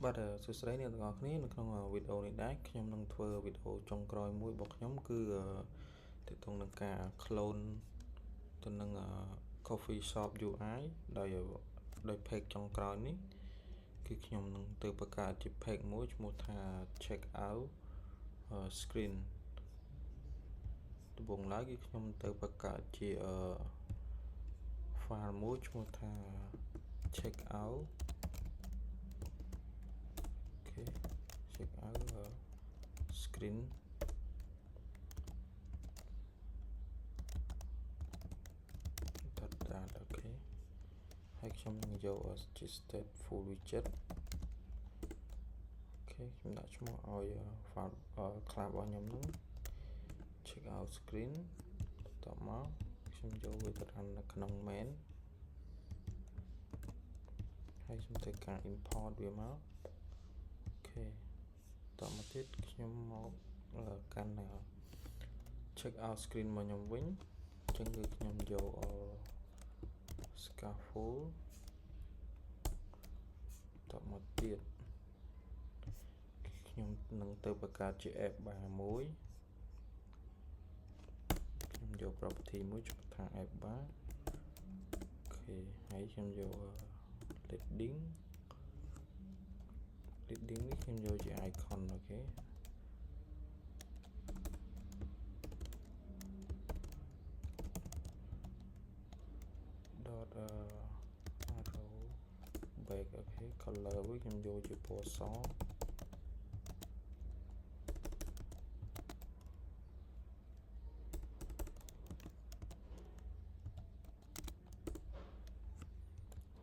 បាទសួស្តីអ្នកទាំងអស់គ្នានៅក្នុងវីដេអូនេះដែរខ្ញុំនឹងធ្វើវីដេអូចុងក្រោយមួយរបស់ខ្ញុំគឺទាក់ទងនឹងការ clone ទៅនឹង Coffee Shop UI ដោយ page ចុងក្រោយនេះគឺខ្ញុំនឹងទៅបង្កើតជា page មួយឈ្មោះថា check out screen ដំបូងឡើយគឺខ្ញុំទៅបង្កើតជា file មួយឈ្មោះថា check out check out screen អូខេហើយខ្ញុំនឹងយកជា stateful widget អូខេខ្ញុំដាក់ឈ្មោះឲ្យ file class របស់ខ្ញុំនឹង check out screen តមកខ្ញុំយកវាទៅដាក់នៅក្នុង main ហើយខ្ញុំធ្វើការ import វាមកអូខេតមកទៀតខ្ញុំមកកាន់ check out screen របស់ខ្ញុំវិញអញ្ចឹងគឺខ្ញុំយក scaffold តមកទៀតខ្ញុំនឹងទៅបង្កើតជា app bar មួយខ្ញុំយក property មួយឈ្មោះថា app bar អូខេហើយខ្ញុំយក leading នេះខ្ញុំយកជា icon អូខេarrow back អូខេ color វិញខ្ញុំយកជាពណ៌សអូ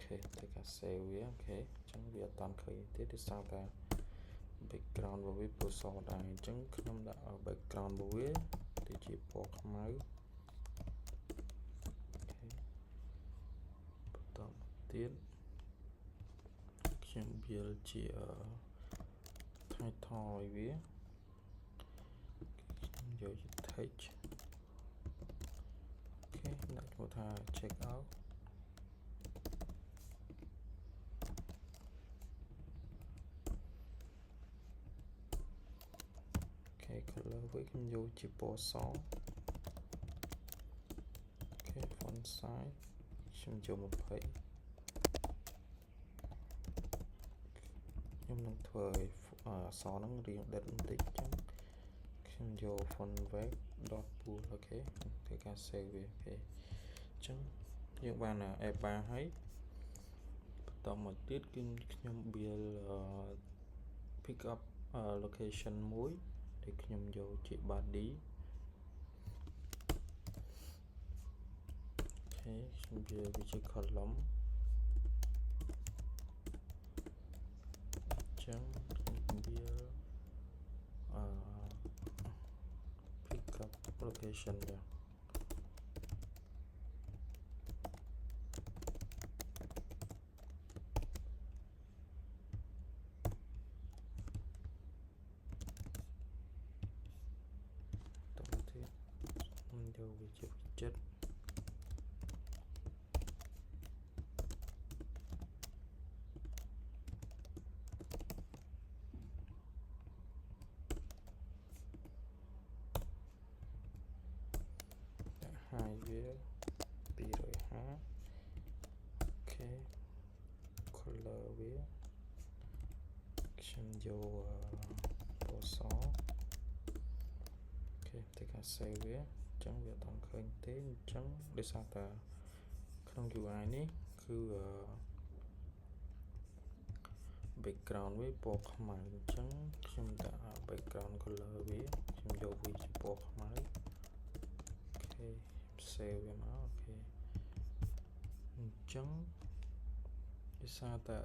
ខេតែការ save វាអូខេអញ្ចឹងវាអត់តាន់ឃើញទេដោយសារតែ background របស់វាពណ៌សដែរអញ្ចឹងខ្ញុំដាក់ background របស់វាទៅជាពណ៌ខ្មៅបន្តទៀតខ្ញុំ build ជា title ឲ្យវាខ្ញុំយកជា text អូខេដាក់ឈ្មោះថា check out color វិញខ្ញុំយកជាពណ៌សអូខេ font size ខ្ញុំយក20ខ្ញុំនឹងធ្វើឲ្យអក្សរហ្នឹងរៀងដិតបន្តិចអញ្ចឹងខ្ញុំយក font weight dot pool អូខេធ្វើការ save វាអូខេអញ្ចឹងយើងបាន app bar ហើយបន្តមកទៀតគឺខ្ញុំ build pick up location មួយដែលខ្ញុំយកជា body អូខេខ្ញុំវាជា column អញ្ចឹងខ្ញុំវាpick up location ដែរយកវាជា widget ហើយវា250អូខេ color វាខ្ញុំយកពណ៌សអូខេតែការ save វាអញ្ចឹងវាអត់ទាន់ឃើញទេអញ្ចឹងដោយសារតែក្នុង UI នេះគឺ background វាពណ៌ខ្មៅអញ្ចឹងខ្ញុំដាក់ background color វាខ្ញុំយកវាជាពណ៌ខ្មៅអូខេ save វាមកអូខេអញ្ចឹងដោយសារតែ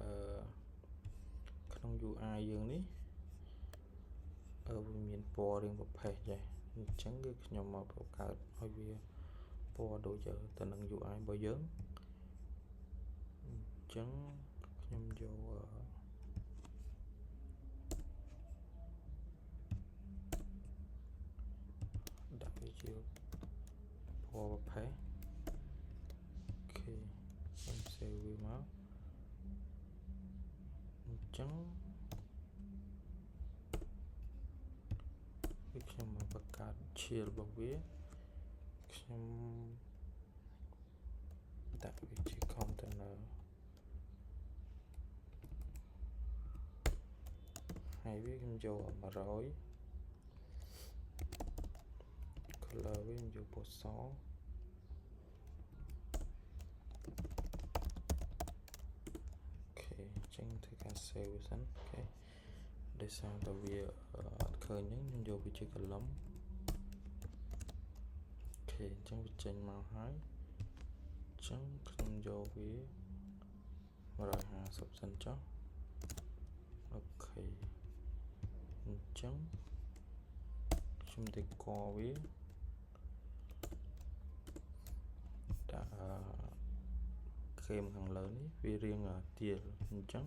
ក្នុង UI យើងនេះវាមានពណ៌រៀងប្រផេះដែរអញ្ចឹងគឺខ្ញុំមកបង្កើតឲ្យវាពណ៌ដូចទៅនឹង UI របស់យើងអញ្ចឹងខ្ញុំយកដាក់វាជាពណ៌ប្រផេះអូខេខ្ញុំ save វាមកអញ្ចឹង គឺខ្ញុំមកបង្កើត shield របស់វាខ្ញុំដាក់វាជា container ហើយវាខ្ញុំយក100 color វាខ្ញុំយកពណ៌សចឹងធ្វើការ save វាសិនអូខេដោយសារតែវាអត់ឃើញហ្នឹងខ្ញុំយកវាជាកលឹមអូខេអញ្ចឹងវាចេញមកហើយអញ្ចឹងខ្ញុំយកវា150សិនចុះអូខេអញ្ចឹងខ្ញុំទៅកវាដាក់ហ្គេមខាងលើនេះវារៀងទៀលអញ្ចឹង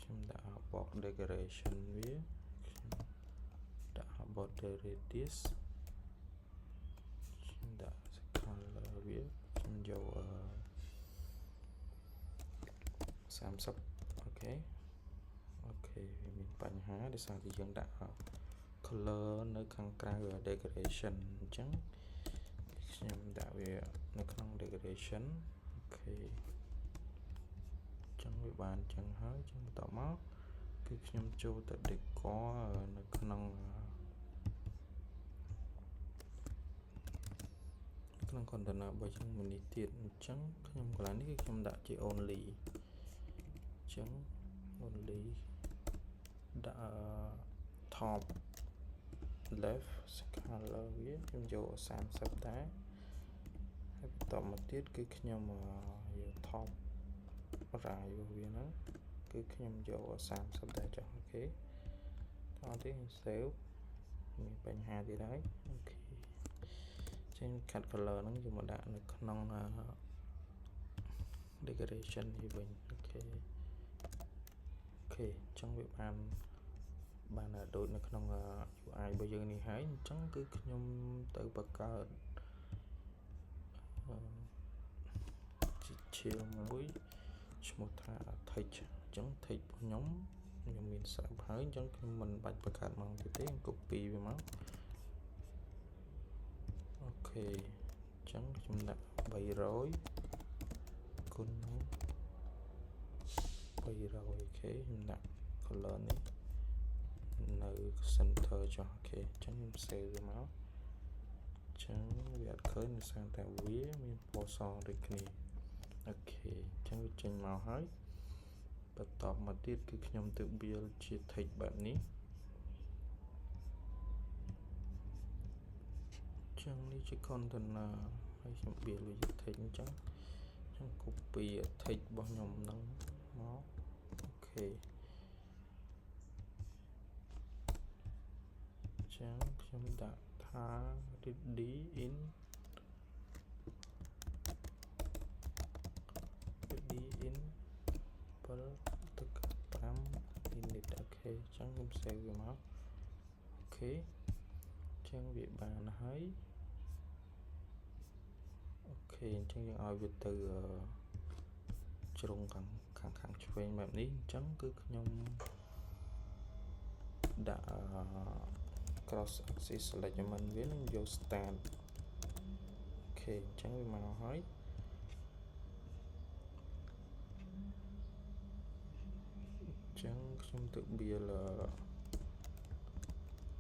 ខ្ញុំដាក់ box decoration វាខ្ញុំដាក់ border radius ខ្ញុំដាក់ color វាខ្ញុំយក30អូខេវាមានបញ្ហាដោយសារតែយើងដាក់ color នៅខាងក្រៅ decoration អញ្ចឹងខ្ញុំដាក់វានៅក្នុង decoration អូខេចឹងវាបានចឹងហើយចឹងបន្តមកគឺខ្ញុំចូលទៅ decor នៅក្នុង container របស់យើងមួយនេះទៀតអញ្ចឹងខ្ញុំកន្លែងនេះគឺខ្ញុំដាក់ជា only អញ្ចឹង only ដាក់ top left color វាខ្ញុំយក30ដែរហើយបន្តមកទៀតគឺខ្ញុំយក top right របស់វាហ្នឹងគឺខ្ញុំយក30ដែរចុះអូខេតោះទៀតខ្ញុំ save មានបញ្ហាទៀតហើយអូខេចេញ cut color ហ្នឹងយកមកដាក់នៅក្នុង decoration នេះវិញអូខេអញ្ចឹងវាបានដូចនៅក្នុង UI របស់យើងនេះហើយអញ្ចឹងគឺខ្ញុំទៅបង្កើតជា shield មួយឈ្មោះថា text អញ្ចឹង text របស់ខ្ញុំមានស្រាប់ហើយអញ្ចឹងខ្ញុំមិនបាច់បង្កើតមកទៀតទេ copy វាមកអូខេអញ្ចឹងខ្ញុំដាក់300គុណនឹង300អូខេខ្ញុំដាក់ color នេះនៅ center ចុះអូខេអញ្ចឹងខ្ញុំ save វាមកអញ្ចឹងវាអត់ឃើញដោយសារតែវាមានពណ៌សដូចគ្នាអូខេអញ្ចឹងវាចេញមកហើយបន្តមកទៀតគឺខ្ញុំទៅ build ជា text បែបនេះអញ្ចឹងនេះជា container ហើយខ្ញុំ build វាជា text អញ្ចឹងcopy text របស់ខ្ញុំហ្នឹងមកអូខេចឹងខ្ញុំដាក់ថា ready in 7/5 minute អូខេចឹងខ្ញុំ save វាមកអូខេចឹងវាបានហើយអូខេអញ្ចឹងយើងឲ្យវាទៅជ្រុងខាងឆ្វេងបែបនេះអញ្ចឹងគឺខ្ញុំដាក់ cross axis alignment វានឹងយក start អូខេអញ្ចឹងវាមកហើយអញ្ចឹងខ្ញុំទៅ build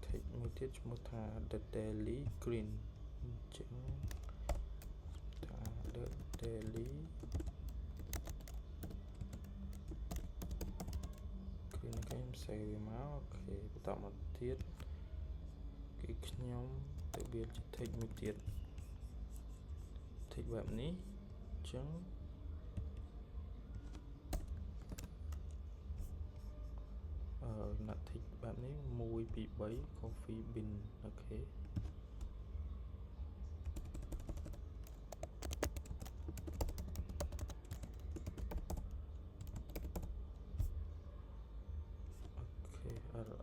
text មួយទៀតឈ្មោះថា the daily green អញ្ចឹងថា the daily green ខ្ញុំ save វាមកអូខេបន្តមកទៀតគឺខ្ញុំទៅ build ជា text មួយទៀត text បែបនេះអញ្ចឹងណាត់ text បែបនេះ1 2 3 coffee bean អូខេ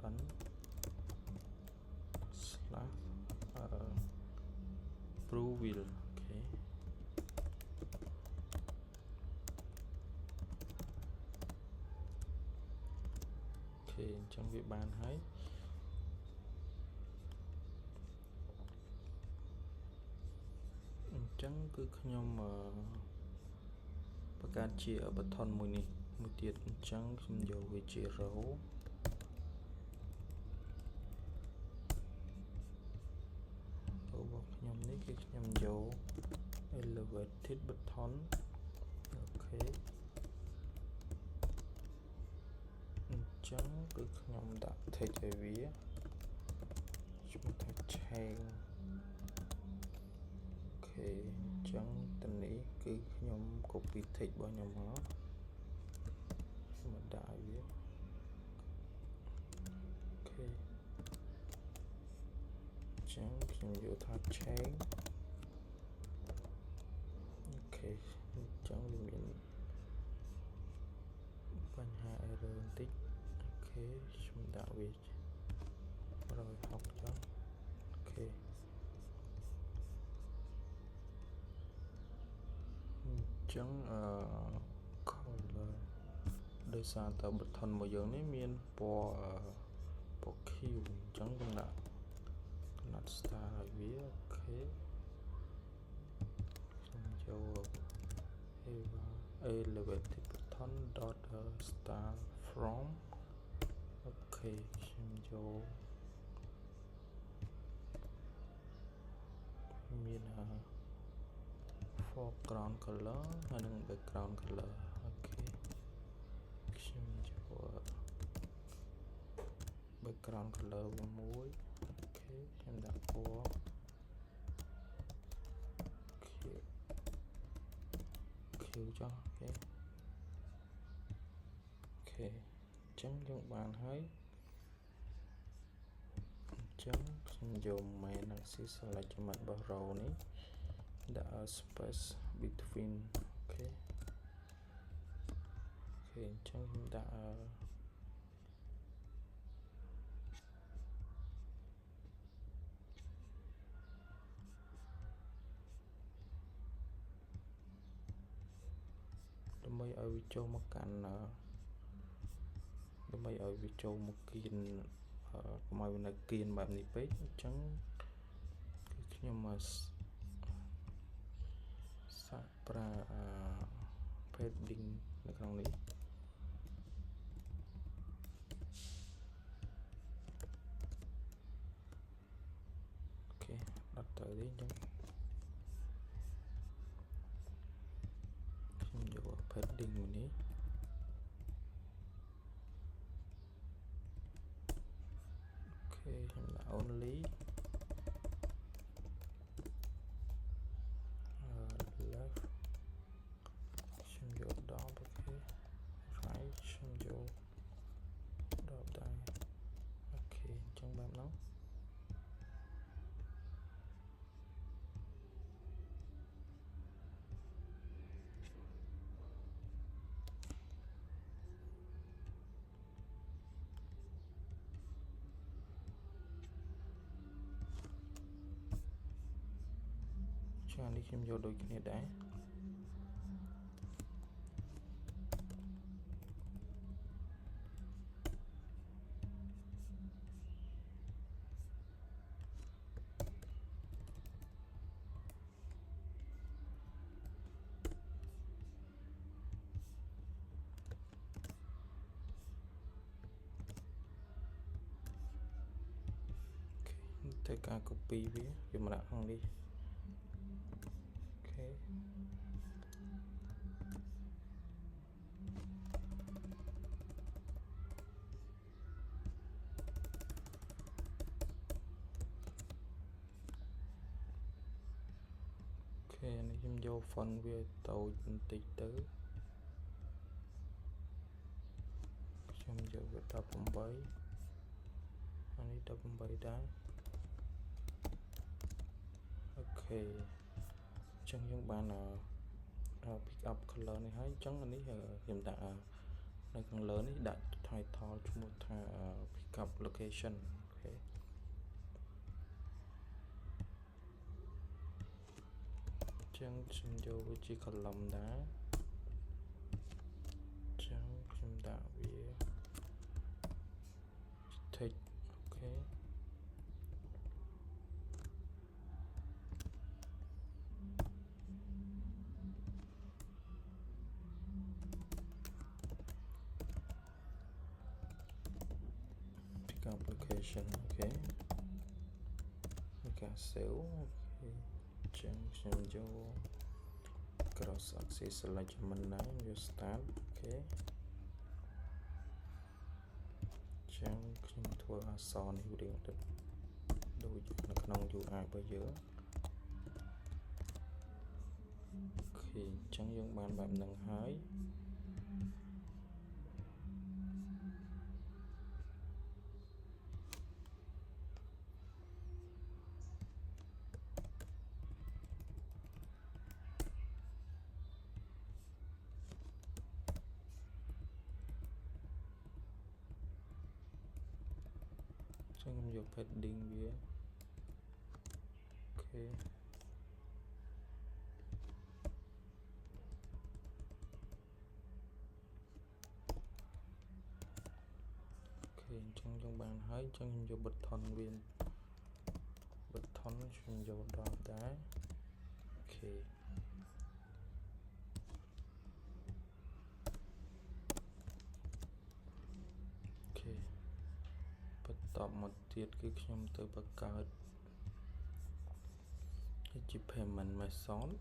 rn /prove will អូខេអញ្ចឹងវាបានហើយ ចឹងគឺខ្ញុំបង្កើតជា button មួយនេះមួយទៀតអញ្ចឹងខ្ញុំយកវាជា row របស់ខ្ញុំនេះគឺខ្ញុំយក elevated button អូខេអញ្ចឹងគឺខ្ញុំដាក់ text ឲ្យវាឈ្មោះថា change អូខេអញ្ចឹងទៅនេះគឺខ្ញុំ copy text របស់ខ្ញុំមកខ្ញុំដាក់ឲ្យវាអូខេអញ្ចឹងខ្ញុំយកថា change អូខេអញ្ចឹងវាមានបញ្ហា error បន្តិចអូខេខ្ញុំដាក់វា160ចុះអូខេអញ្ចឹងcolor ដោយសារតើ button របស់យើងនេះមានពណ៌ខៀវអញ្ចឹងខ្ញុំដាក់ star ឲ្យវាអូខេខ្ញុំយក elevated button dot star from អូខេខ្ញុំយកមាន foreground color ហើយនិង background color អូខេខ្ញុំយក background color វាមួយអូខេខ្ញុំដាក់ពណ៌ខៀវចុះអូខេអញ្ចឹងយើងបានហើយអញ្ចឹងខ្ញុំយក main និង select ចំណុចរបស់ row នេះដាក់ space between អូខេអញ្ចឹងខ្ញុំដាក់ដើម្បីឲ្យវាចូលមកកាន់ដើម្បីឲ្យវាចូលមកគៀនកុំឲ្យវានៅគៀនបែបនេះពេកអញ្ចឹងគឺខ្ញុំសាកប្រើ padding នៅក្នុងនេះអូខេអត់ទៅទេអញ្ចឹងខ្ញុំយក padding មួយនេះអូខេខ្ញុំដាក់ only left ខ្ញុំយក ដបអូខេ right ខ្ញុំយកដបដែរអូខេអញ្ចឹងបែបហ្នឹងចានេះខ្ញុំយកដូចគ្នាដែរធ្វើការ copy វាមកដាក់ក្នុងនេះអូខេនេះខ្ញុំយក font វាតូចបន្តិចទៅខ្ញុំយកវា18អានេះ18ដែរអូខេអញ្ចឹងយើងបានpick up color នេះហើយអញ្ចឹងអានេះខ្ញុំដាក់នៅខាងលើនេះដាក់ title ឈ្មោះថា pick up location អូខេអញ្ចឹងខ្ញុំយកវាជា column ដែរអញ្ចឹងខ្ញុំដាក់វា text អូខេ application ok mình cả save ok chẳng xem cho cross axis alignment này vô start ok chẳng xem thua son hiệu điện được đôi nó không dù ai bây giờ khi chẳng dùng bàn bạn nâng hái chẳng dùng padding về ok chẳng trong bàn hái chẳng dùng bật thon viên bật thon chẳng dùng đòn đá ok ok bật tọt một tiết cứ trong từ bật cao cái chip payment mà xón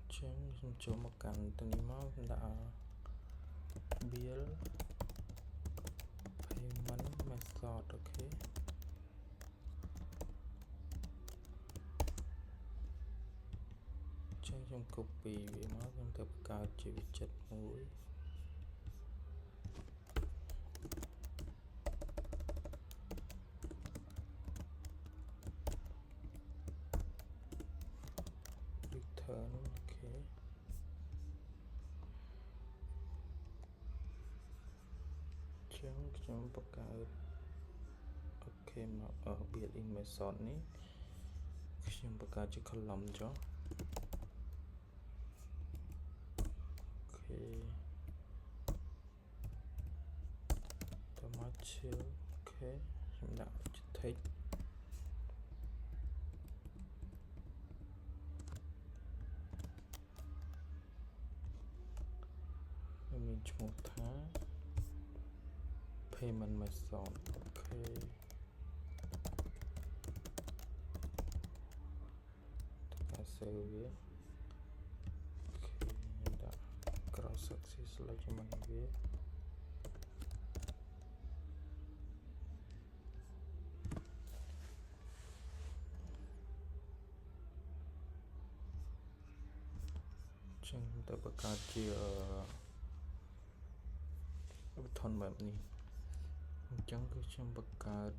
chẳng cho một căn tên máu đã bill payment method ok chẳng trong copy về nó trong tập cao chỉ bị chất mũi return ok chẳng trong tập cao ok mà ở building method này trong tập cao chỉ column cho tomato ok chúng ta thích mình một tháng payment method ok ta save về ok đã cross axis là cho mình về chẳng tập cao chia thonแบบนี้chẳng có trong bậc cao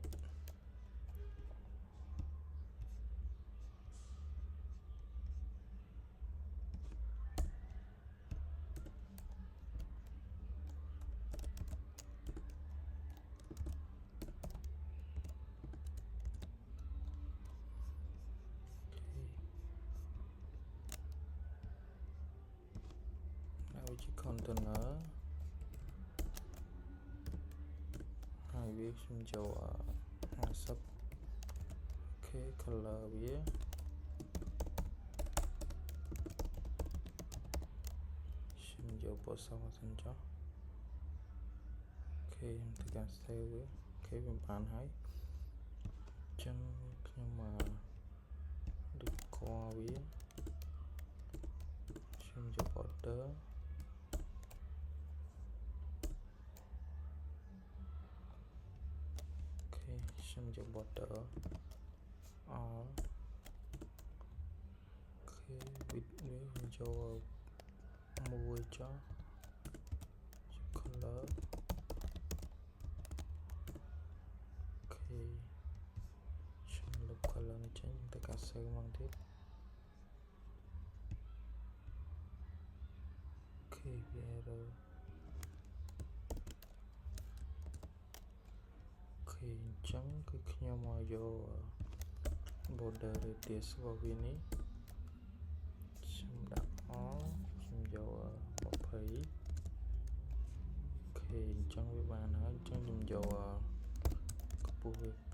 chỉ container hai viết xin cho hai sub ok color viết xin cho bộ sau xin cho ok tất cả save viết ok mình bán hãy chân nhưng mà được qua viết xin cho border xem cho border all ok with cho mùi cho color ok xem lục color này tránh tất cả sẽ mang tiếp ok rồi khi chẳng cứ nhau mà vô border radius vào viên ấy xem đặt nó xem vô một phẩy khi chẳng với bạn hả chẳng dùng vô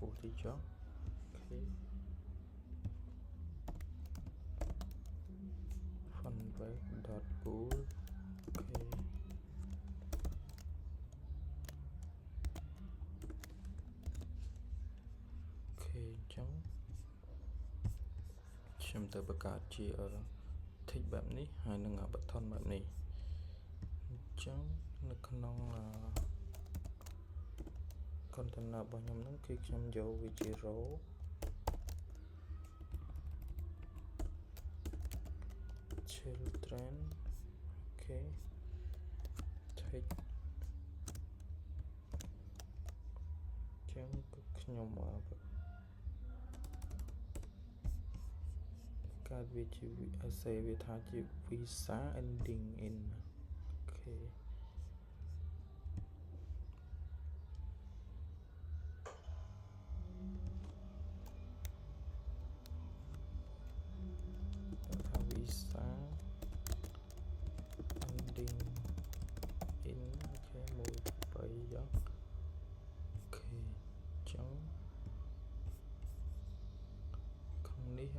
bù thì chó khi phần với dot bù ok ខ្ញុំទៅបង្កើតជា tick បែបនេះហើយនឹង button បែបនេះអញ្ចឹងនៅក្នុង container របស់ខ្ញុំហ្នឹងគឺខ្ញុំយកវាជា row children អូខេ tick ចឹងខ្ញុំកើតវាជា say វាថាជា visa ending in អូខេថា visa ending in អូខេមួយ3យកអូខេចឹងខាងនេះ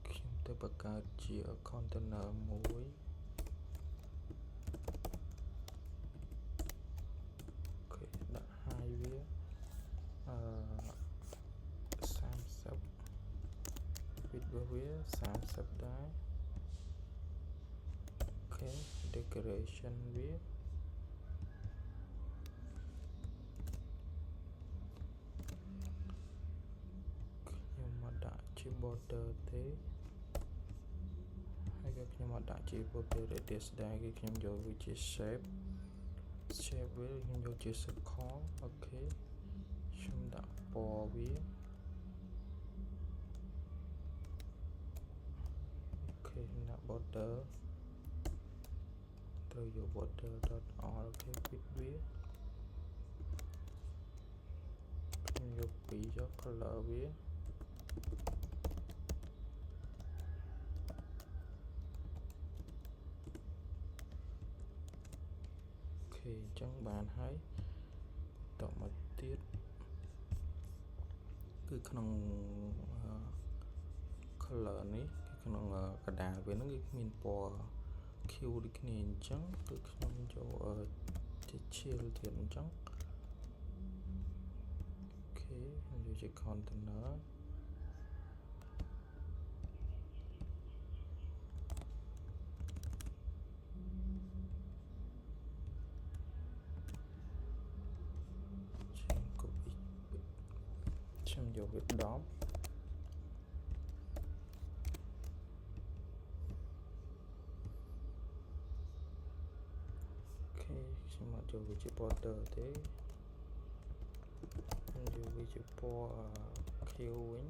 ខ្ញុំទៅបង្កើតជា container មួយអូខេដាក់ high វា30 width របស់វា30ដែរអូខេ decoration វាខ្ញុំមកដាក់ជា border ទេហើយក៏ខ្ញុំមកដាក់ជា border radius ដែរគឺខ្ញុំយកវាជា shape វាខ្ញុំយកជា circle អូខេខ្ញុំដាក់ពណ៌វាអូខេខ្ញុំដាក់ border ត្រូវយក border.all អូខេ width វាខ្ញុំយក2យក color វាអូខេអញ្ចឹងបានហើយតមកទៀតគឺក្នុង color នេះគឺក្នុងកណ្ដាលវាហ្នឹងគឺគ្មានពណ៌ Q ដូចគ្នាអញ្ចឹងគឺខ្ញុំយកជា chill ទៀតអញ្ចឹងអូខេខ្ញុំយកជា container ខ្ញុំយកវា10អូខេខ្ញុំអត់យកវាជា border ទេខ្ញុំយកវាជាពណ៌ Q វិញ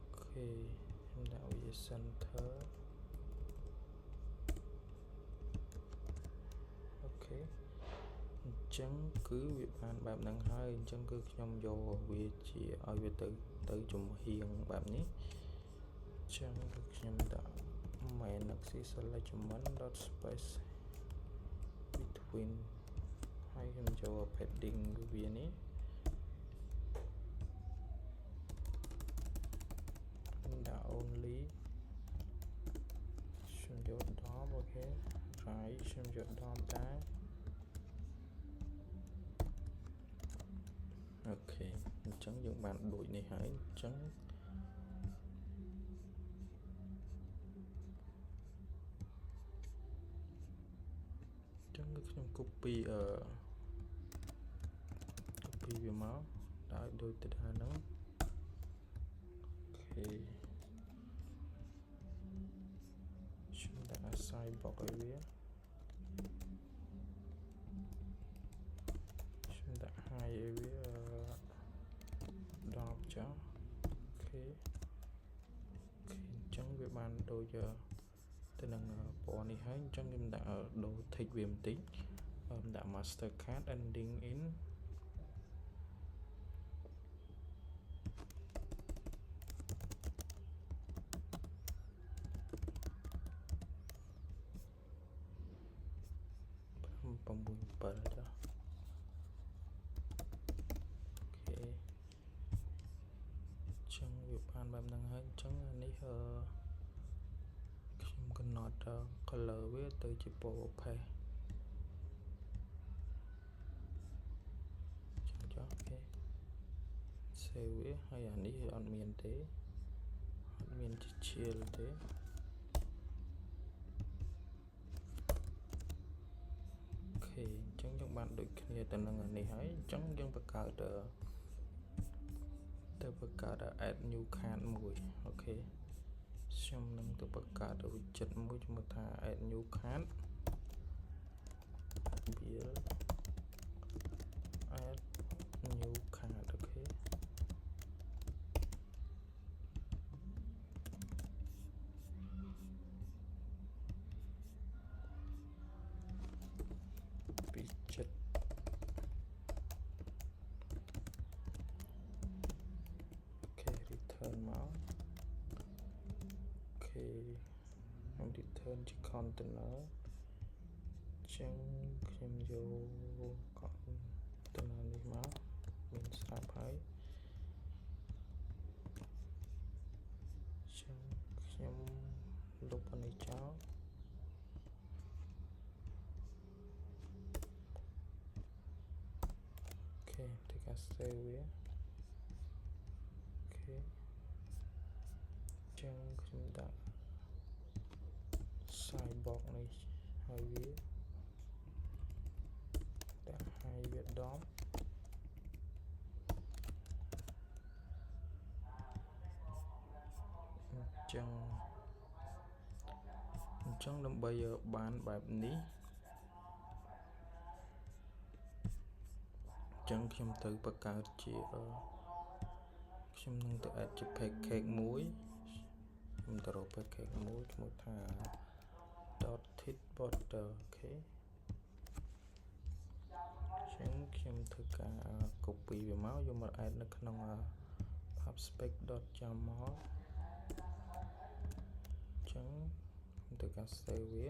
អូខេខ្ញុំដាក់វា center អូខេអញ្ចឹងគឺវាបានបែបហ្នឹងហើយអញ្ចឹងគឺខ្ញុំយកវាជាឲ្យវាទៅជំហៀងបែបនេះអញ្ចឹងគឺខ្ញុំដាក់ main axis selection dot space between ហើយខ្ញុំចូល padding វានេះខ្ញុំដាក់ only ខ្ញុំយក10អូខេ right ខ្ញុំយក10ដែរអូខេអញ្ចឹងយើងបានដូចនេះហើយអញ្ចឹងខ្ញុំ copy វាមកដាក់ដូចទៅដល់ហ្នឹងអូខេខ្ញុំដាក់ assign box ឲ្យវាខ្ញុំដាក់ high ឲ្យវា10ចុះអូខេអញ្ចឹងវាបានដូចទៅនឹងពណ៌នេះហើយអញ្ចឹងខ្ញុំដាក់ដូរ tick វាបន្តិចដាក់ master card ending in 9 7ចាអូខេចឹងវាបានបែបហ្នឹងហើយអញ្ចឹងនេះខ្ញុំកំណត់ color វាទៅជាពណ៌ opaque save វាហើយអានេះអត់មានទេអត់មានជាឈៀលទេអូខេអញ្ចឹងយើងបានដូចគ្នាទៅនឹងអានេះហើយអញ្ចឹងយើងបង្កើតadd new card មួយអូខេខ្ញុំនឹងទៅបង្កើត widget មួយឈ្មោះថា add new card build add new card អូខេwidget return មកអូខេខ្ញុំ return ជា container ចឹងខ្ញុំយក container នេះមកមានស្រាប់ហើយចឹងខ្ញុំលុបអានេះចោលអូខេធ្វើការ save វាអូខេចឹងខ្ញុំដាក់ sidebox នេះហើយវាដាក់ហើយវាដប់អញ្ចឹងដើម្បីបានបែបនេះអញ្ចឹងខ្ញុំទៅបង្កើតជាខ្ញុំនឹងទៅ add ជា package មួយខ្ញុំទៅរក package មួយឈ្មោះថា .thit border អូខេអញ្ចឹងខ្ញុំធ្វើការ copy វាមកយកមក add នៅក្នុង pubspec.jam មកអញ្ចឹងខ្ញុំធ្វើការ save វា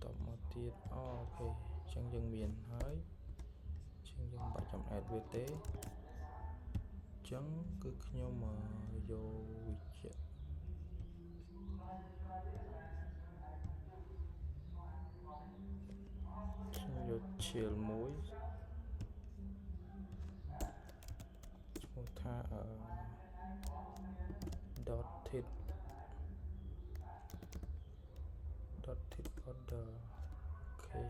តបមកទៀតអូខេអញ្ចឹងយើងមានហើយអញ្ចឹងយើងមិនបាច់ចាំ add វាទេអញ្ចឹងគឺខ្ញុំយក widget ខ្ញុំយក chill មួយឈ្មោះថា .thit border អូខេ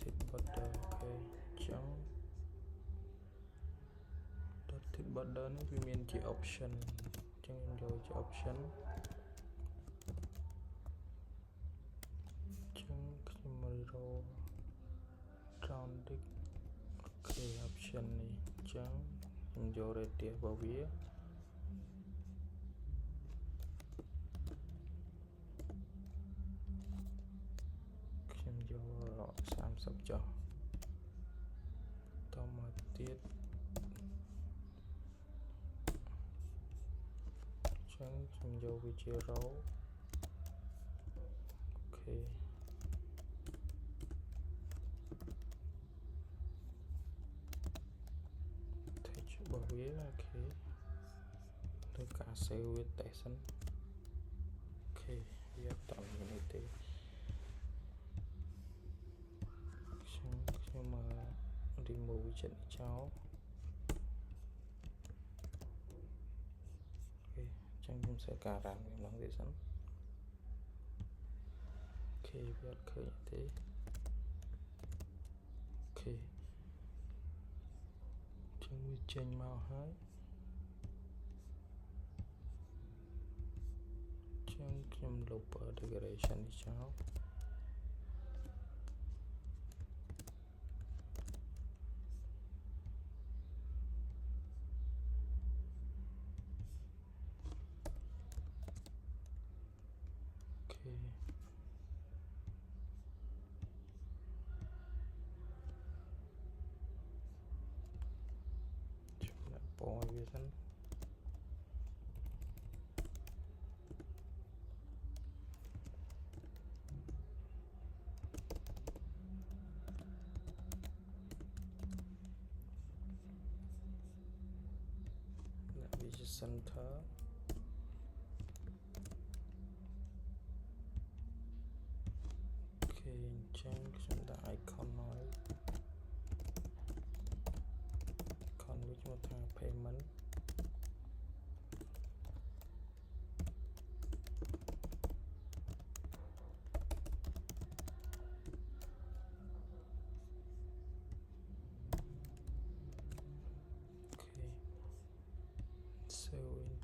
.thit border អូខេចឹង .thit border នេះវាមានជា option ចឹងខ្ញុំយកជា option ចឹងខ្ញុំមើលរក rounded អូខេ option នេះចឹងខ្ញុំយក radius របស់វាខ្ញុំយក30ចុះតមកទៀតចឹងខ្ញុំយកវាជា row អូខេរបស់វាអូខេធ្វើការ save វាតែសិនអូខេវាអត់មាននេះទេខ្ញុំremove widget ចោលអូខេចឹងខ្ញុំsẽការ run វាម្ដងទៀតសិនអូខេវាអត់ឃើញទេអូខេចឹងវាចេញមកហើយចឹងខ្ញុំលុប decoration នេះចោលអូខេខ្ញុំដាក់ពណ៌វាសិនcenter អូខេអញ្ចឹង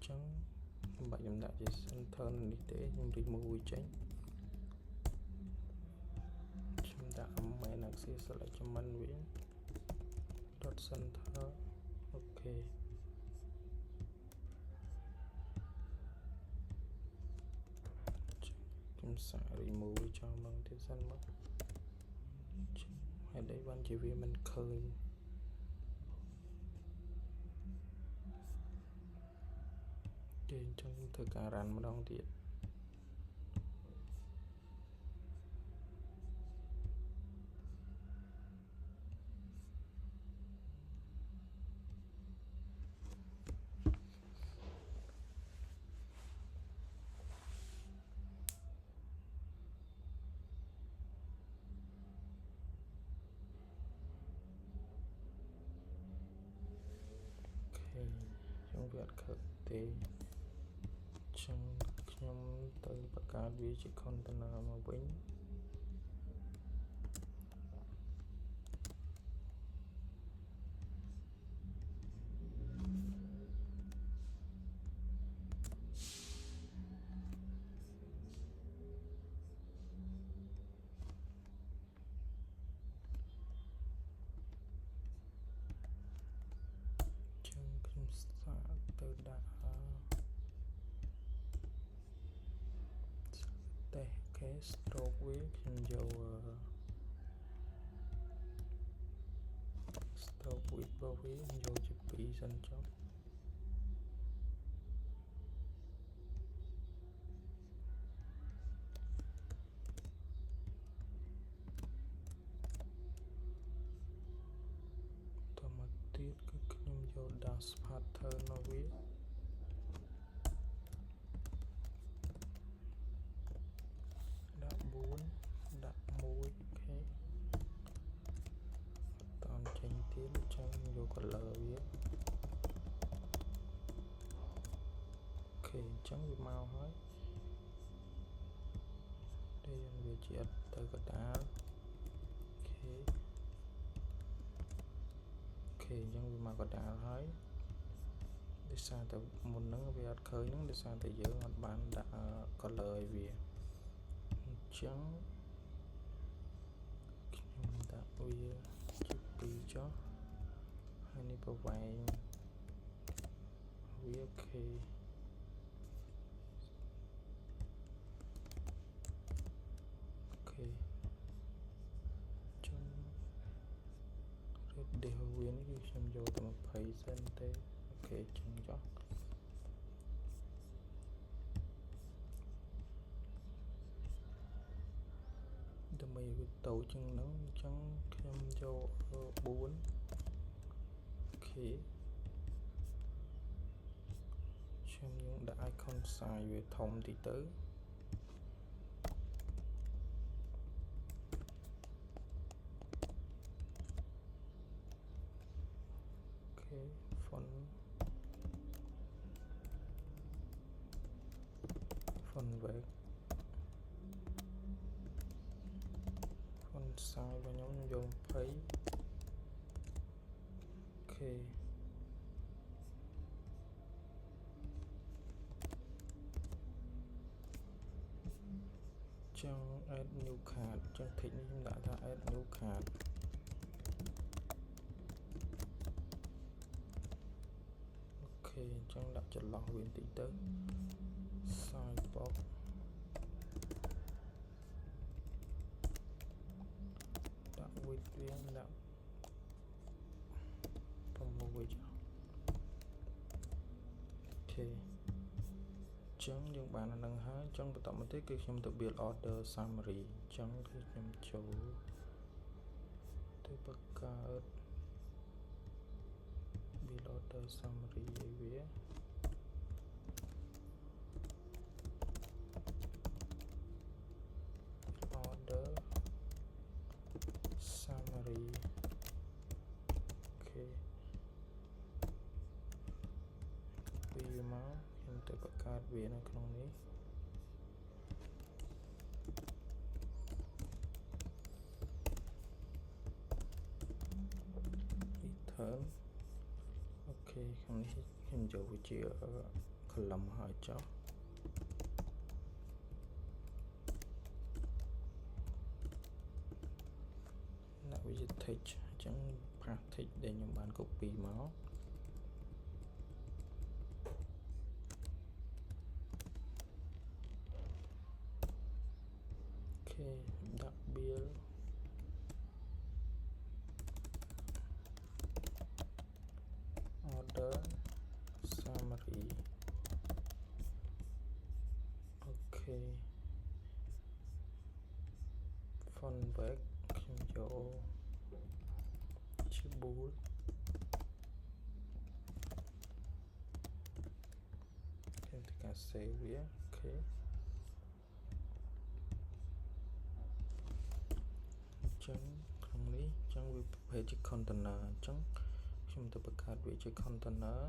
ចឹងបាច់ខ្ញុំដាក់ជា center នេះទេខ្ញុំ remove វាចេញខ្ញុំដាក់ main axis selection វា dot center អូខេខ្ញុំសាក remove វាចោលមកទៀតសិនមកហើយđâyបានជាវាមិនឃើញគេអញ្ចឹងធ្វើការ run ម្ដងទៀតខ្ញុំវាអត់ឃើញទេចឹងខ្ញុំទៅបង្កើតវាជា container មកវិញខ្ញុំសាកទៅដាក់តែ អូខេ stroke វាខ្ញុំយក stroke width របស់វាយកជា2សិនចុះតមកទៀតគឺខ្ញុំយក dash pattern របស់វាដាក់4ដាក់1អូខេអត់តន់ចេញទៀតអញ្ចឹងយក color វាអូខេអញ្ចឹងវាមកហើយđâyវាជាអត់ទៅកដាលអូខេអញ្ចឹងវាមកកដាលហើយដោយសារតែមុនហ្នឹងវាអត់ឃើញហ្នឹងដោយសារតែយើងអត់បានដាក់ color ឲ្យវាអញ្ចឹងខ្ញុំដាក់វាជា2ចុះហើយនេះប្រវែងវាអូខេចឹង radius វានេះគឺខ្ញុំយកតែ20សិនទេអូខេចឹងចុះដើម្បីវាតូចជាងហ្នឹងអញ្ចឹងខ្ញុំយក4អូខេខ្ញុំយើងដាក់ icon size វាធំតិចទៅអូខេ font weight font size របស់ខ្ញុំយក20អូខេចង់ add new card ចង់ tick នេះខ្ញុំដាក់ថា add new card អូខេអញ្ចឹងដាក់ចន្លោះវាបន្តិចទៅ size box ដាក់ width វាដាក់6ចុះអូខេចឹងយើងបានអានឹងហើយចឹងបន្តមកទៀតគឺខ្ញុំទៅ build order summary ចឹងគឺខ្ញុំចូលទៅបង្កើត build order summary ឲ្យវា order summary អូខេពីមកខ្ញុំទៅបង្កើតវានៅក្នុងនេះ return អូខេខ្ញុំយកវាជា column ហើយចុះដាក់វាជា text អញ្ចឹង path text ដែលខ្ញុំបាន copy មក ដាក់ bill order summary អូខេ font back ខ្ញុំយកជា bold ខ្ញុំធ្វើការ save វាអូខេអញ្ចឹងក្នុងនេះអញ្ចឹងវាប្រភេទជា container អញ្ចឹងខ្ញុំទៅបង្កើតវាជា container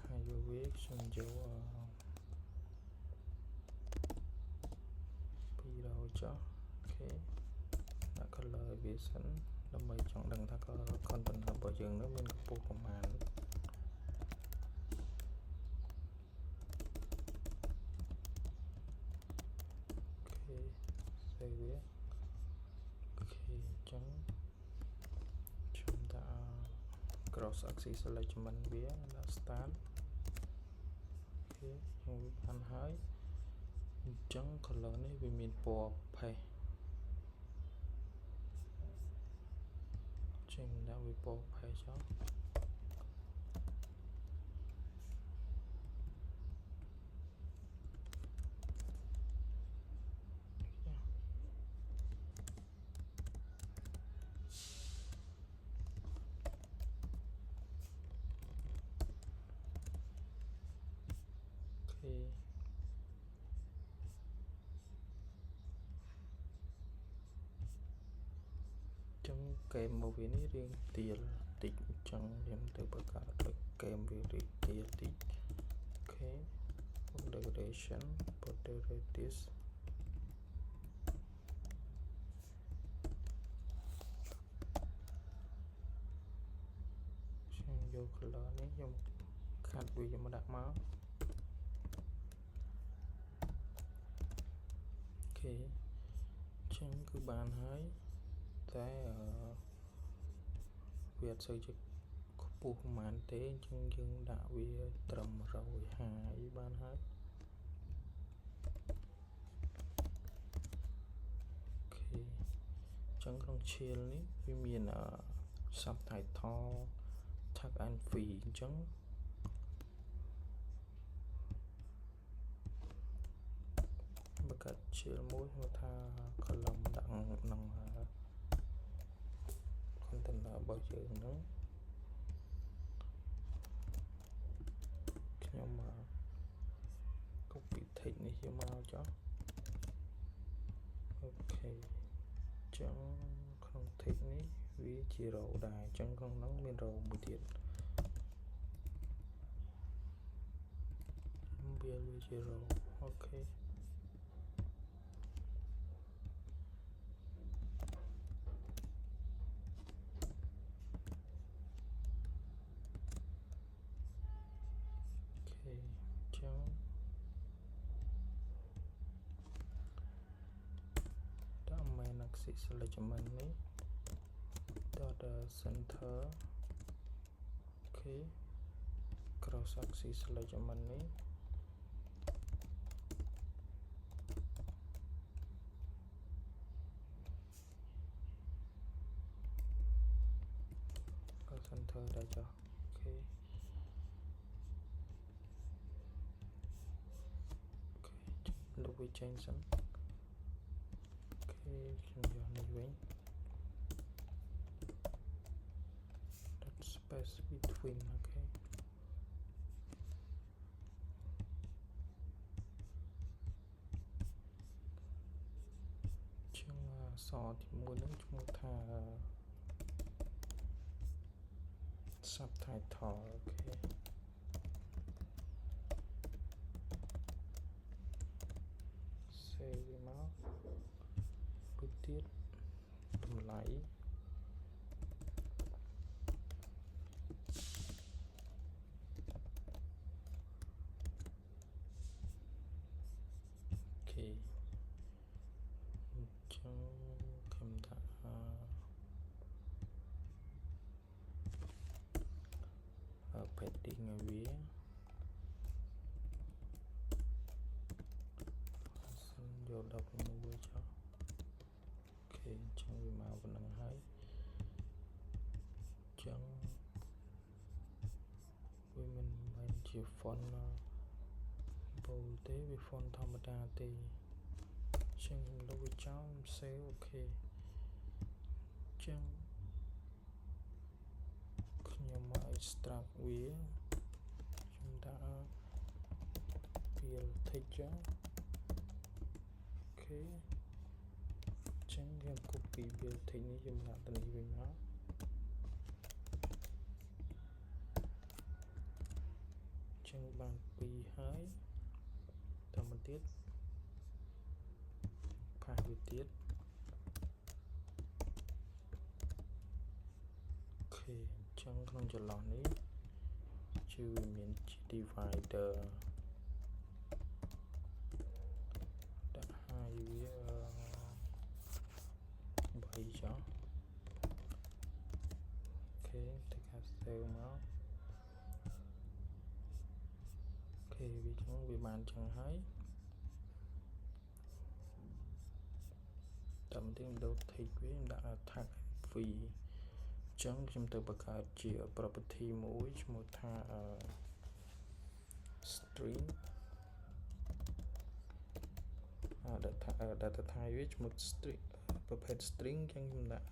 ហើយយកវាខ្ញុំយក200ចុះអូខេដាក់ color វាសិនដើម្បីចង់ដឹងថា container របស់យើងនោះមានកម្ពស់ប្រមាណអូខេ save វាអូខេអញ្ចឹងខ្ញុំដាក់ cross axis alignment វាដាក់ start អូខេខ្ញុំបានហើយអញ្ចឹង color នេះវាមានពណ៌ផេះចេញដាក់វាពណ៌ផេះចុះអូខេចឹងកេមមកវានេះរៀងទាលតិចអញ្ចឹងខ្ញុំទៅបង្កើតឲ្យកេមវារៀងទាលតិចអូខេ duration border radius ខ្ញុំយក color នេះខ្ញុំខាត់វាមកដាក់មកអូខេអញ្ចឹងគឺបានហើយតែវាអត់សូវជាខ្ពស់ប្រហែលទេអញ្ចឹងយើងដាក់វាត្រឹម150បានហើយអូខេអញ្ចឹងក្នុង shell នេះវាមាន subtitle tag and fee អញ្ចឹងបង្កើត shell មួយហៅថា column ដាក់ក្នុង container របស់យើងហ្នឹងខ្ញុំមក copy text នេះយកមកចុះអូខេអញ្ចឹងក្នុង text នេះវាជា row ដែរអញ្ចឹងក្នុងហ្នឹងមាន row មួយទៀតវាជា row អូខេចឹងតាម main axis alignment នេះ dot center អូខេ cross axis alignment នេះ center ដែរចុះអូខេលុបវាចេញសិនអូខេខ្ញុំយកនេះវិញ dot space between អូខេចឹងអក្សរទី1ហ្នឹងឈ្មោះថា subtitle អូខេ save វាមកពុះទៀតតម្លៃអូខេអញ្ចឹងខ្ញុំដាក់ padding ឲ្យវាសិនយក16ចុះអូខេអញ្ចឹងវាមកប៉ុណ្្នឹងហើយអញ្ចឹងវាមិនមែនជា font bold ទេវា font ធម្មតាទេអញ្ចឹងខ្ញុំលុបវាចោល save អូខេអញ្ចឹងខ្ញុំមក extract វាខ្ញុំដាក់ fill texture អូខេអញ្ចឹងខ្ញុំ copy fill text នេះខ្ញុំដាក់ទៅនេះវិញមកអញ្ចឹងបាន2ហើយតមកទៀតផាសវាទៀតអូខេអញ្ចឹងក្នុងចន្លោះនេះគឺមានជា divider ដាក់ឲ្យវា3ចុះអូខេទៅកាត់ save មកអូខេវាចឹងវាបានចឹងហើយតាមទីខ្ញុំដូរ text វាខ្ញុំដាក់ tag free អញ្ចឹងខ្ញុំទៅបង្កើតជា property មួយឈ្មោះថា string data type វាឈ្មោះ string ប្រភេទ string អញ្ចឹងខ្ញុំដាក់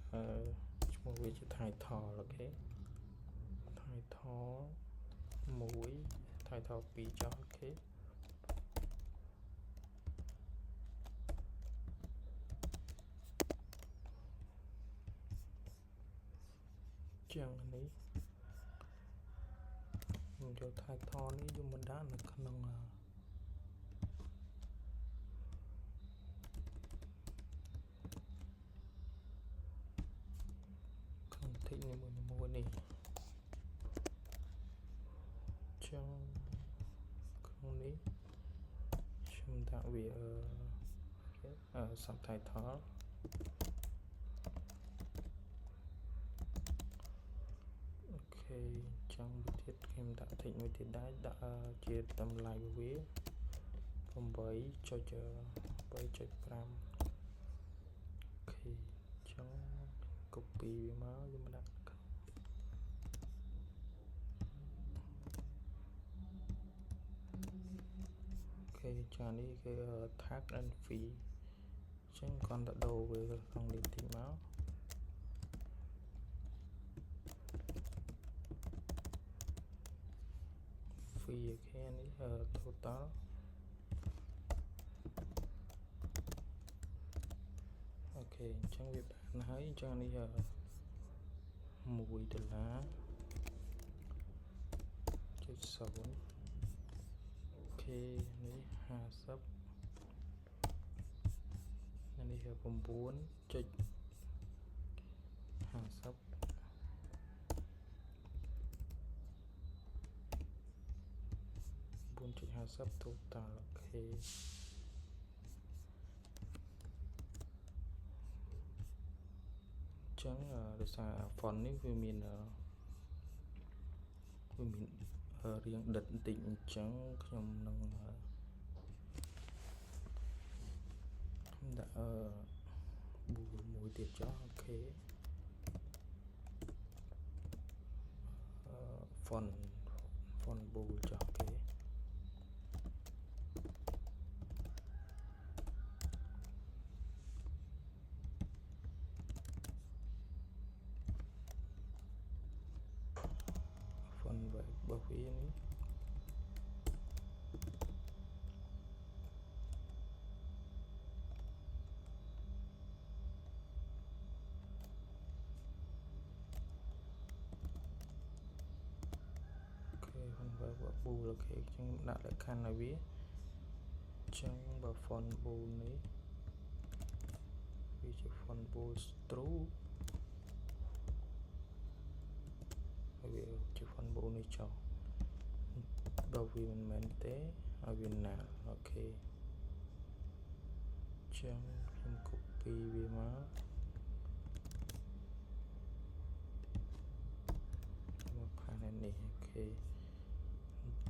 ឈ្មោះវាជា title អូខេ title 1 title 2ចុះអូខេចឹងនេះខ្ញុំយក title នេះយកមកដាក់នៅក្នុងtext នីមួយៗនេះចឹងក្នុងនេះខ្ញុំដាក់វាsubtitle អូខេចឹងវាទៀតខ្ញុំដាក់ text មួយទៀតដែរដាក់ជាតម្លៃវា8.5 អូខេចឹង copy វាមកយកមកដាក់អូខេចានេះគឺ tag and fee ចឹងគាត់ទៅដូរវាក្នុងនេះតិចមក fee អូខេនេះ total អូខេអញ្ចឹងវាបានហើយអញ្ចឹងនេះ$1 0.0អូខេនេះ50នេះ9.50 4.50 total អូខេចឹងដោយសារ font នេះវាមានរាងដិតបន្តិចអញ្ចឹងខ្ញុំនឹងដាក់មួយទៀតចុះអូខេfont bold ចុះអូខេរបស់វានេះអូខេ convert បូលអូខេខ្ញុំដាក់លក្ខខណ្ឌឲ្យវា ចឹងបើ font bold នេះវាជា font bold true ហើយវាជា font bold នេះចុះបើវាមិនមែនទេឲ្យវា null អូខេចឹងខ្ញុំ copy វាមកផាននេះអូខេ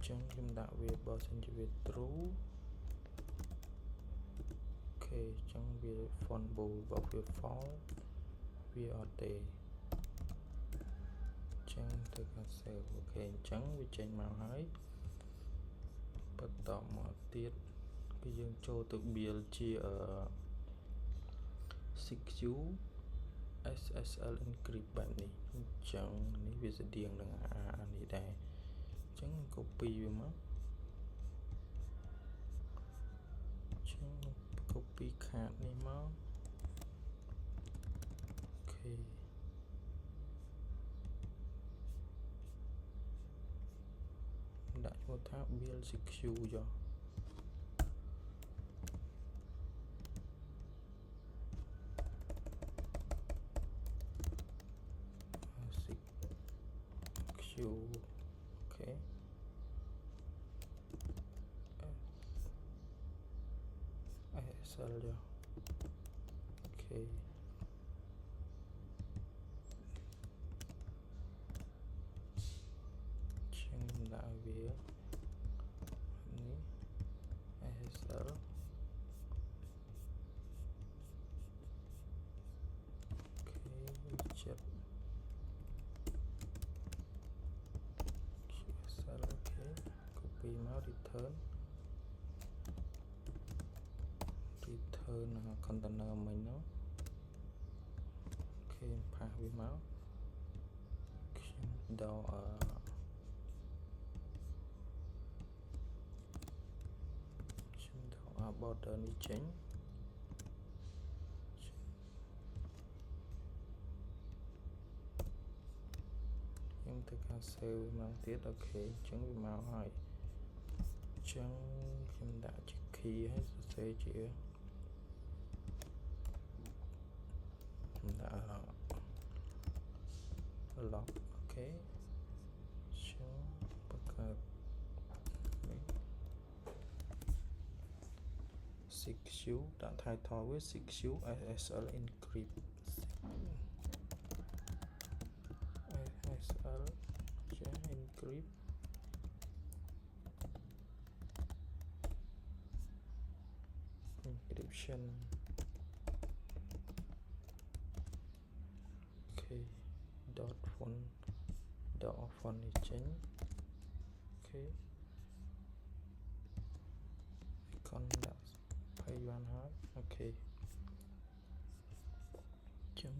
ចឹងខ្ញុំដាក់វាបើសិនជាវា true អូខេចឹងវា font bold បើវា false វាអត់ទេចឹងទៅការ save អូខេអញ្ចឹងវាចេញមកហើយបន្តមកទៀតគឺយើងចូលទៅ build ជា 6U SSL encrypt បែបនេះអញ្ចឹងនេះវាស្តៀងនឹងអានេះដែរអញ្ចឹង copy វាមកអញ្ចឹង copy ខាតនេះមកអូខេដាក់ឈ្មោះថា build 6U ចុះអូខេ SSL ចុះអូខេចឹងដាក់វានេះ SSL អូខេចិត្ត SSL អូខេ copy មក return container មិញនោះអូខេផាសវាមកខ្ញុំដកborder នេះចេញខ្ញុំទៅការ save មកទៀតអូខេអញ្ចឹងវាមកហើយអញ្ចឹងខ្ញុំដាក់ជា key ហើយសរសេរជាដាក់ lock អូខេចឹងបង្កើត 6U ដាក់ title វា 6U SSL encrypt SSL encrypt encryption អូខេ dot font នេះចេញអូខេ icon ដាក់21ហើយអូខេចឹង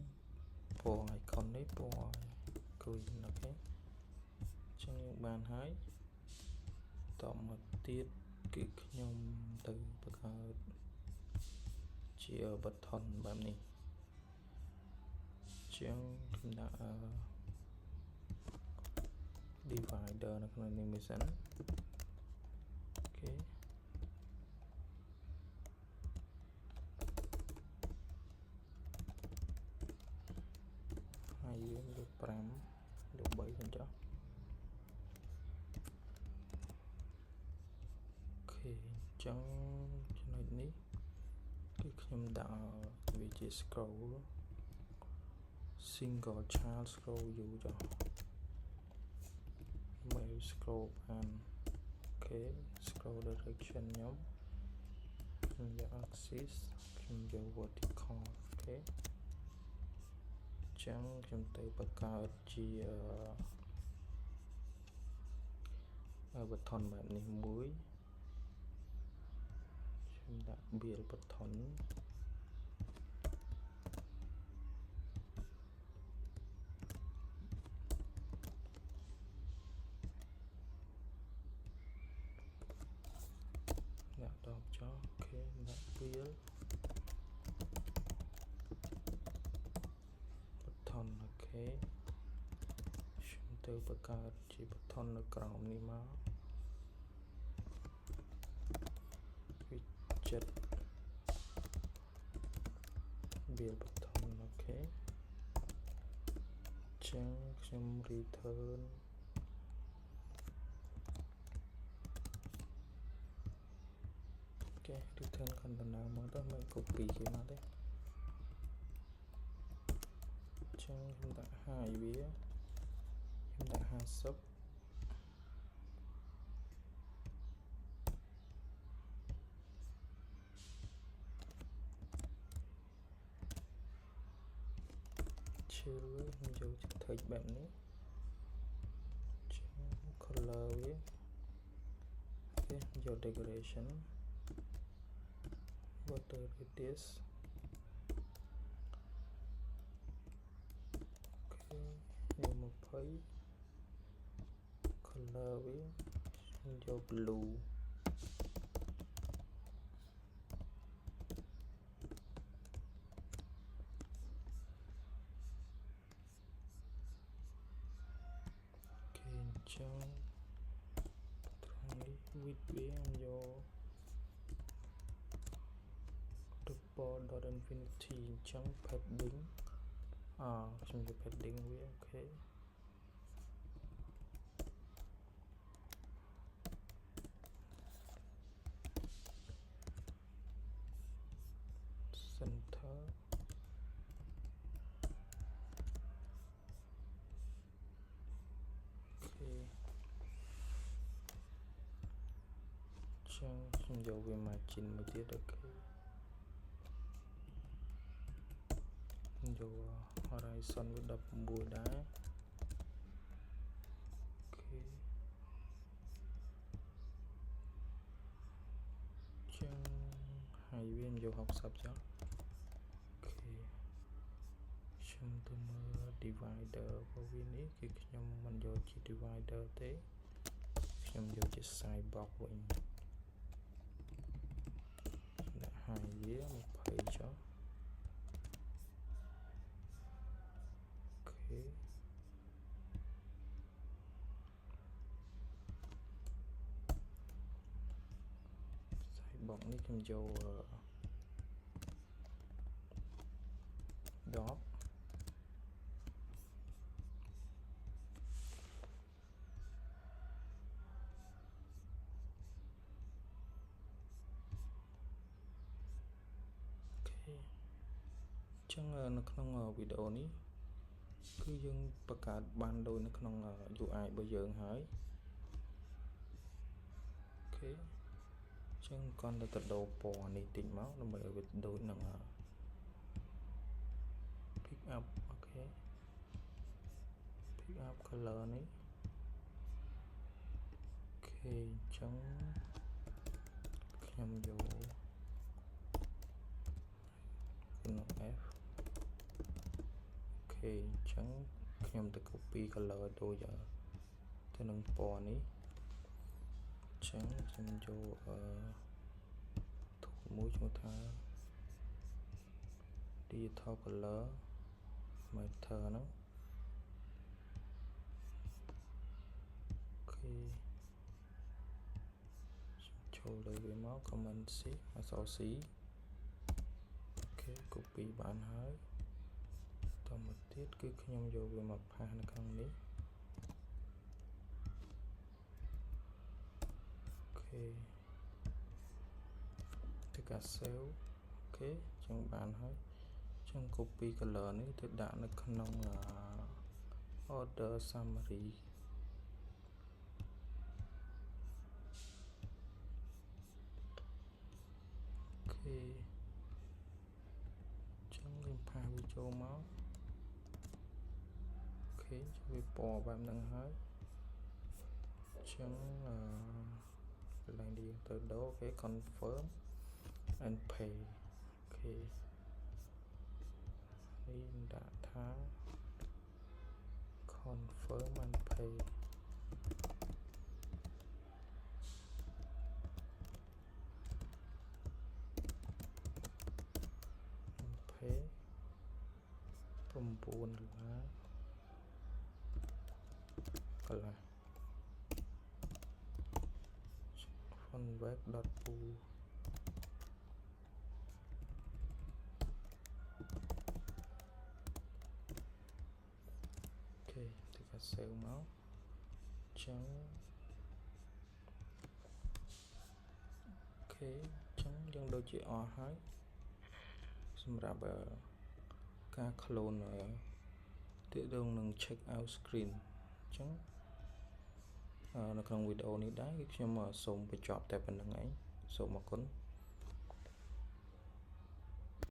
ពណ៌ icon នេះពណ៌ green អូខេចឹងយើងបានហើយតមកទៀតគឺខ្ញុំទៅបង្កើតជា button បែបនេះចឹងខ្ញុំដាក់ divider នៅក្នុងនេះមួយសិនអូខេហើយយើងលើក5លើក3សិនចុះអូខេអញ្ចឹងចំណុចនេះគឺខ្ញុំដាក់វាជា scroll single child scroll U ចុះមើល scroll បានអូខេ scroll direction ខ្ញុំយក axis ខ្ញុំយក vertical អូខេចឹងខ្ញុំទៅបង្កើតជា button បែបនេះមួយខ្ញុំដាក់ build button ដាក់ដបចោលអូខេដាក់ build button អូខេខ្ញុំទៅបង្កើតជា button នៅក្រោមនេះមក budget bill button okay chẳngខ្ញុំ return okay return container មកទៅមិន copy គេមកទេចឹងខ្ញុំដាក់ high វាខ្ញុំដាក់ 50ឈើខ្ញុំយកទៅថេកបែបនេះចឹង color វាអូខេយក decoration water radius អូខេយក20 color វាខ្ញុំយក blueចឹងត្រង់នេះ width វាយកទៅពណ៌ dot infinity អញ្ចឹង padding ខ្ញុំយក padding វាអូខេ center ចឹងខ្ញុំយកវា margin មួយទៀតអូខេខ្ញុំយក horizon វា19ដែរអូខេចឹងហើយវាខ្ញុំយក60ចុះអូខេខ្ញុំទៅមើល divider របស់វានេះគឺខ្ញុំមិនយកជា divider ទេខ្ញុំយកជា side box វិញដាក់ high វា20ចុះអូខេ side box នេះខ្ញុំយក dotចឹងនៅក្នុងវីដេអូនេះគឺយើងបង្កើតបានដូចនៅក្នុង UI របស់យើងហើយអូខេចឹងគ្រាន់តែទៅដូរពណ៌នេះតិចមកដើម្បីឲ្យវាដូចនឹង pick up អូខេ pick up color នេះអូខេចឹងខ្ញុំយកក្នុង F អូខេចឹងខ្ញុំទៅ copy color ដូចទៅនឹងពណ៌នេះចឹងខ្ញុំយក图មួយឈ្មោះថា digital color matter ហ្នឹងអូខេចូលលើវាមក comment C អក្សរ C អូខេ copy បានហើយតមកទៀតគឺខ្ញុំយកវាមកផាសនៅក្នុងនេះអូខេទៅកា save អូខេចឹងបានហើយចឹង copy color នេះទៅដាក់នៅក្នុង order summary អូខេចឹងយើងផាសវាចូលមកអូខេជួយពណ៌បែបហ្នឹងហើយចឹងកន្លែងនេះទៅដូរអូខេ confirm and pay អូខេនេះដាក់ថា confirm and pay pay 9 ដុល្លារកន្លះ funweb.pool save មកចឹងអូខេចឹងយើងដូចជាអស់ហើយសម្រាប់ការ clone ទាក់ទងនឹង check out screen ចឹងនៅក្នុងវីដេអូនេះដែរខ្ញុំសូមបញ្ចប់តែប៉ុណ្្នឹងឯងសូមអរគុណ